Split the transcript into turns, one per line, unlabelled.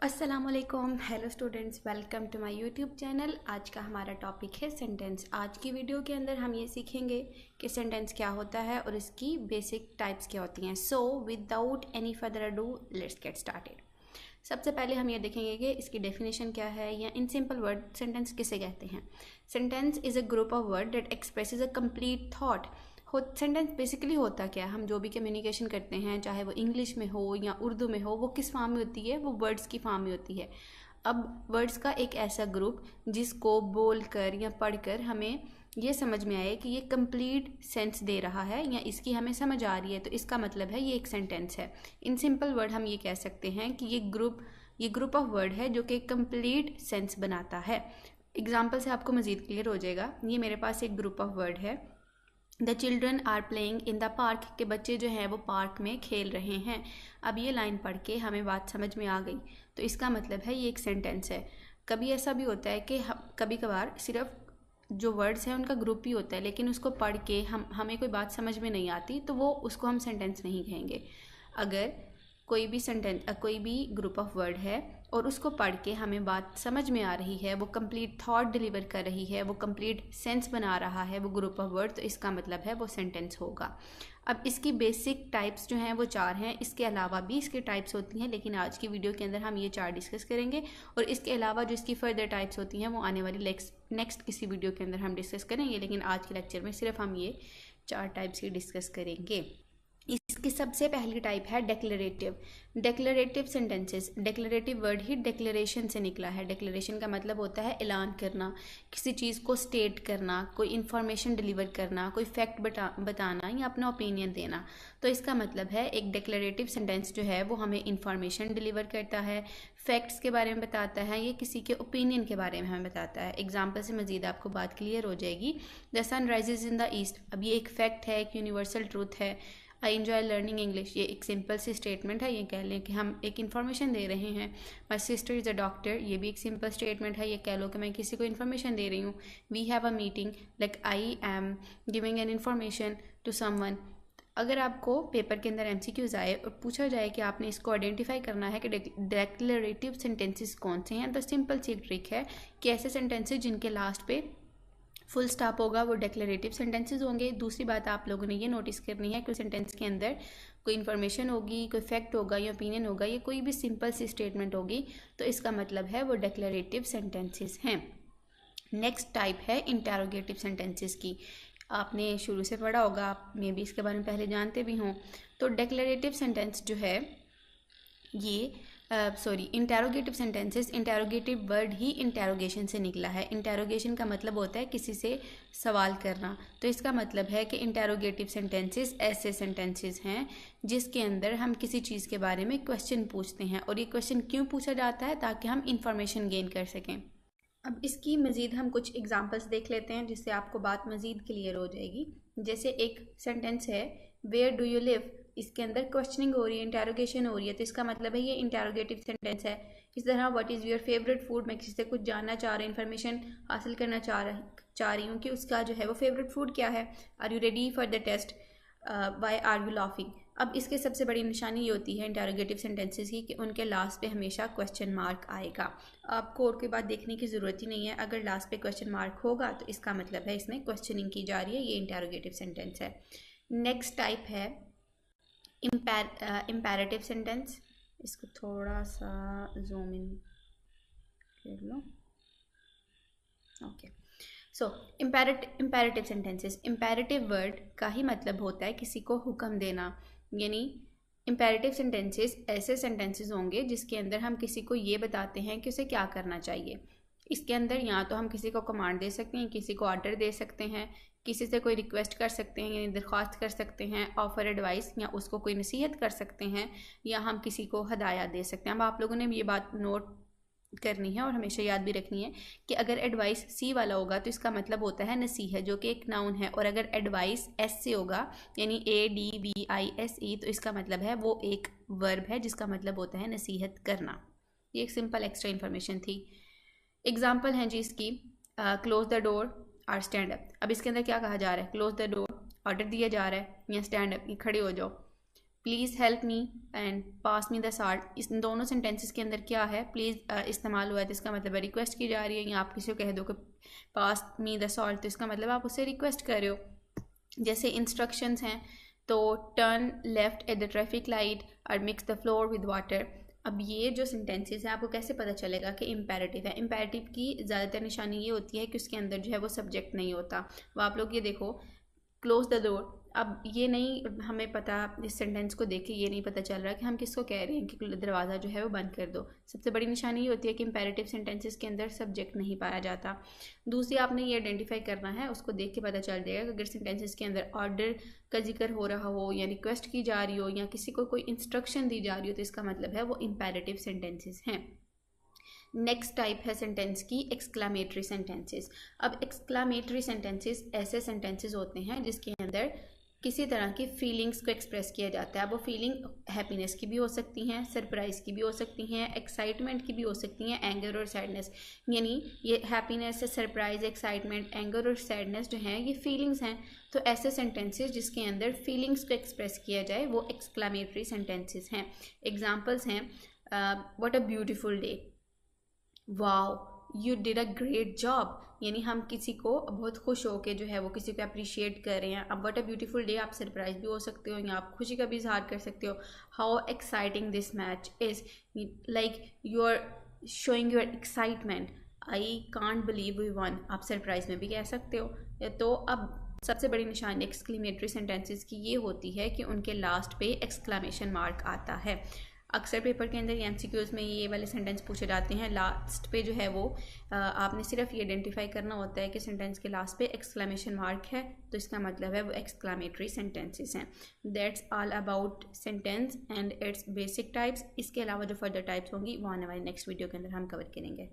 अस्सलामुअलैकुम, hello students, welcome to my YouTube channel. आज का हमारा टॉपिक है सेंटेंस। आज की वीडियो के अंदर हम ये सीखेंगे कि सेंटेंस क्या होता है और इसकी बेसिक टाइप्स क्या होती हैं। So without any further ado let's get started. सबसे पहले हम ये देखेंगे कि इसकी डेफिनेशन क्या है, या इन सिंपल वर्ड सेंटेंस किसे कहते हैं। Sentence is a group of word that expresses a complete thought. Sentence basically होता क्या है, हम जो भी कम्युनिकेशन करते हैं, चाहे वो इंग्लिश में हो या उर्दू में हो, वो किस फॉर्म में होती है, वो वर्ड्स की फॉर्म में होती है। अब वर्ड्स का एक ऐसा ग्रुप जिसको बोलकर या पढ़कर हमें ये समझ में आए कि ये कंप्लीट सेंस दे रहा है या इसकी हमें समझ आ रही है, तो इसका मतलब है ये एक सेंटेंस है। इन सिंपल वर्ड हम ये कह सकते हैं कि ये ग्रुप ऑफ वर्ड है जो कि कंप्लीट सेंस बनाता है। एग्जाम्पल से आपको मज़ीद क्लियर हो जाएगा। ये मेरे पास एक ग्रुप ऑफ वर्ड है। The children are playing in the park, के बच्चे जो हैं वो पार्क में खेल रहे हैं। अब ये लाइन पढ़ के हमें बात समझ में आ गई, तो इसका मतलब है ये एक सेंटेंस है। कभी ऐसा भी होता है कि कभी कभार सिर्फ जो वर्ड्स हैं उनका ग्रुप ही होता है, लेकिन उसको पढ़ के हमें कोई बात समझ में नहीं आती, तो वो उसको हम सेंटेंस नहीं कहेंगे। अगर कोई भी ग्रुप ऑफ वर्ड है और उसको पढ़ के हमें बात समझ में आ रही है, वो कंप्लीट थॉट डिलीवर कर रही है, वो कंप्लीट सेंस बना रहा है वो ग्रुप ऑफ वर्ड, तो इसका मतलब है वो सेंटेंस होगा। अब इसकी बेसिक टाइप्स जो हैं वो 4 हैं। इसके अलावा भी इसकी टाइप्स होती हैं, लेकिन आज की वीडियो के अंदर हम ये 4 डिस्कस करेंगे, और इसके अलावा जो इसकी फर्दर टाइप्स होती हैं वो आने वाली नेक्स्ट किसी वीडियो के अंदर हम डिस्कस करेंगे, लेकिन आज के लेक्चर में सिर्फ हम ये 4 टाइप्स की डिस्कस करेंगे। इसकी सबसे पहली टाइप है declarative. Declarative sentences, declarative word ही डेक्लरेशन से निकला है। डेक्लरेशन का मतलब होता है ऐलान करना, किसी चीज़ को स्टेट करना, कोई इन्फॉर्मेशन डिलीवर करना, कोई फैक्ट बताना या अपना ओपिनियन देना। तो इसका मतलब है एक डेक्लरेटिव सेंटेंस जो है वो हमें इन्फॉर्मेशन डिलीवर करता है, फैक्ट्स के बारे में बताता है, या किसी के ओपिनियन के बारे में हमें बताता है। एग्जाम्पल से मज़ीद आपको बात क्लियर हो जाएगी। The sun rises in the east, अब ये एक फैक्ट है, एक यूनिवर्सल ट्रूथ है। आई एन्जॉय लर्निंग इंग्लिश, ये एक सिंपल सी स्टेटमेंट है, ये कह लें कि हम एक इन्फॉर्मेशन दे रहे हैं। My sister is a doctor, ये भी एक सिंपल स्टेटमेंट है, ये कह लो कि मैं किसी को इन्फॉर्मेशन दे रही हूँ। We have a meeting, like I am giving an information to someone. अगर आपको पेपर के अंदर MCQs आए और पूछा जाए कि आपने इसको आइडेंटिफाई करना है कि डेक्लरेटिव सेंटेंसेस कौन से हैं, तो सिंपल सी एक ट्रिक है कि ऐसे सेंटेंसेस जिनके लास्ट पे फुल स्टॉप होगा वो डेक्लरेटिव सेंटेंसेस होंगे। दूसरी बात आप लोगों ने ये नोटिस करनी है कि सेंटेंस के अंदर कोई इन्फॉर्मेशन होगी, कोई फैक्ट होगा या ओपिनियन होगा, या कोई भी सिंपल सी स्टेटमेंट होगी, तो इसका मतलब है वो डेक्लरेटिव सेंटेंसेस हैं। नेक्स्ट टाइप है इंटेरोगेटिव सेंटेंसेस की। आपने शुरू से पढ़ा होगा, आप मे भी इसके बारे में पहले जानते भी हों। तो डेक्लरेटिव सेंटेंस जो है ये इंटेरोगेटिव सेंटेंसेस, इंटेरोगेटिव वर्ड ही इंटेरोगेशन से निकला है। इंटेरोगेशन का मतलब होता है किसी से सवाल करना, तो इसका मतलब है कि इंटेरोगेटिव सेंटेंसेस ऐसे सेंटेंसेस हैं जिसके अंदर हम किसी चीज़ के बारे में क्वेश्चन पूछते हैं, और ये क्वेश्चन क्यों पूछा जाता है, ताकि हम इंफॉर्मेशन गेन कर सकें। अब इसकी मज़ीद हम कुछ एग्जांपल्स देख लेते हैं, जिससे आपको बात मज़ीद क्लियर हो जाएगी। जैसे एक सेंटेंस है वेयर डू यू लिव, इसके अंदर क्वेश्चनिंग हो रही है, इंटेरोगेशन हो रही है, तो इसका मतलब है ये इंटेरोगेटिव सेंटेंस है। इस तरह what is your favourite food, मैं किसी से कुछ जानना चाह रही हूँ, इन्फॉर्मेशन हासिल करना चाह रही हूँ कि उसका जो है वो फेवरेट फूड क्या है। Are you ready for the test, why are you laughing. अब इसके सबसे बड़ी निशानी ये होती है इंटेरोगेटिव सेंटेंसेस की कि उनके लास्ट पे हमेशा क्वेश्चन मार्क आएगा। आपको और कोई बात देखने की ज़रूरत ही नहीं है, अगर लास्ट पे क्वेश्चन मार्क होगा तो इसका मतलब है इसमें क्वेश्चनिंग की जा रही है, ये इंटेरोगेटिव सेंटेंस है। नेक्स्ट टाइप है इम्पेरेटिव सेंटेंस। इसको थोड़ा सा जूम इन कर लो। ओके, सो इम्पेरेटिव सेंटेंसेस, इम्पेरेटिव वर्ड का ही मतलब होता है किसी को हुक्म देना, यानी इम्पेरेटिव सेंटेंसेस ऐसे सेंटेंसेस होंगे जिसके अंदर हम किसी को ये बताते हैं कि उसे क्या करना चाहिए। इसके अंदर या तो हम किसी को कमांड दे सकते हैं, किसी को ऑर्डर दे सकते हैं, किसी से कोई रिक्वेस्ट कर सकते हैं यानी दरख्वास्त कर सकते हैं, ऑफर एडवाइस, या उसको कोई नसीहत कर सकते हैं, या हम किसी को हदायत दे सकते हैं। अब आप लोगों ने ये बात नोट करनी है और हमेशा याद भी रखनी है कि अगर एडवाइस सी वाला होगा तो इसका मतलब होता है नसीहत, जो कि एक नाउन है, और अगर एडवाइस S से होगा यानी ADVISE, तो इसका मतलब है वो एक वर्ब है जिसका मतलब होता है नसीहत करना। ये एक सिंपल एक्स्ट्रा इन्फॉर्मेशन थी। एग्जाम्पल हैं जी इसकी, क्लोज द डोर और स्टैंड अप। अब इसके अंदर क्या कहा जा रहा है, क्लोज द डोर ऑर्डर दिया जा रहा है, या स्टैंड अप खड़े हो जाओ। Please help me and pass me the salt, इस दोनों सेंटेंसेस के अंदर क्या है, प्लीज़ इस्तेमाल हुआ है तो इसका मतलब है रिक्वेस्ट की जा रही है, या आप किसी को कह दो कि पास मी द साल्ट तो इसका मतलब आप उससे रिक्वेस्ट कर रहे हो। जैसे इंस्ट्रक्शंस हैं तो turn left at the traffic light और mix the flour with water. अब ये जो सेंटेंसेस है आपको कैसे पता चलेगा कि इम्पेरेटिव है? इम्पेरेटिव की ज़्यादातर निशानी ये होती है कि उसके अंदर जो है वो सब्जेक्ट नहीं होता। वो आप लोग ये देखो, क्लोज द डोर, अब ये नहीं हमें पता, इस सेंटेंस को देख के ये नहीं पता चल रहा कि हम किसको कह रहे हैं कि दरवाज़ा जो है वो बंद कर दो। सबसे बड़ी निशानी ये होती है कि इम्पेरेटिव सेंटेंसेस के अंदर सब्जेक्ट नहीं पाया जाता। दूसरी आपने ये आइडेंटिफाई करना है, उसको देख के पता चल जाएगा कि अगर सेंटेंसेस के अंदर ऑर्डर का जिक्र हो रहा हो या रिक्वेस्ट की जा रही हो या किसी को कोई इंस्ट्रक्शन दी जा रही हो तो इसका मतलब है वो इम्पेरेटिव सेंटेंसेस हैं। नेक्स्ट टाइप है सेंटेंस की एक्सक्लामेटरी सेंटेंसेस। अब एक्सक्लामेटरी सेंटेंसेस ऐसे सेंटेंसेस होते हैं जिसके अंदर किसी तरह की फीलिंग्स को एक्सप्रेस किया जाता है। वो फीलिंग हैप्पीनेस की भी हो सकती हैं, सरप्राइज़ की भी हो सकती हैं, एक्साइटमेंट की भी हो सकती हैं, एंगर और सैडनेस। यानी ये हैप्पीनेस, सरप्राइज, एक्साइटमेंट, एंगर और सैडनेस जो हैं ये फीलिंग्स हैं। तो ऐसे सेंटेंसेस जिसके अंदर फीलिंग्स को एक्सप्रेस किया जाए वो एक्सक्लामेटरी सेंटेंसेस हैं। एग्जाम्पल्स हैं what a beautiful day, wow you did a great job, यानी हम किसी को बहुत खुश हो के जो है वो किसी को अप्रिशिएट कर रहे हैं। अब व्हाट अ ब्यूटीफुल डे आप सरप्राइज भी हो सकते हो या आप खुशी का भी इजहार कर सकते हो। How exciting this match is, like you are showing your excitement, I can't believe we won, आप सरप्राइज में भी कह सकते हो। तो अब सबसे बड़ी निशानी एक्सक्लेमेटरी सेंटेंसेस की ये होती है कि उनके लास्ट पे एक्सक्लामेशन मार्क आता है। अक्सर पेपर के अंदर एमसीक्यूज़ में ये वाले सेंटेंस पूछे जाते हैं, लास्ट पे जो है वो आपने सिर्फ ये आइडेंटिफाई करना होता है कि सेंटेंस के लास्ट पे एक्सक्लेमेशन मार्क है तो इसका मतलब है वो एक्सक्लामेटरी सेंटेंसेस हैं। That's all about sentence and it's basic types. इसके अलावा जो फर्दर टाइप्स होंगी वो आने वाली नेक्स्ट वीडियो के अंदर हम कवर करेंगे।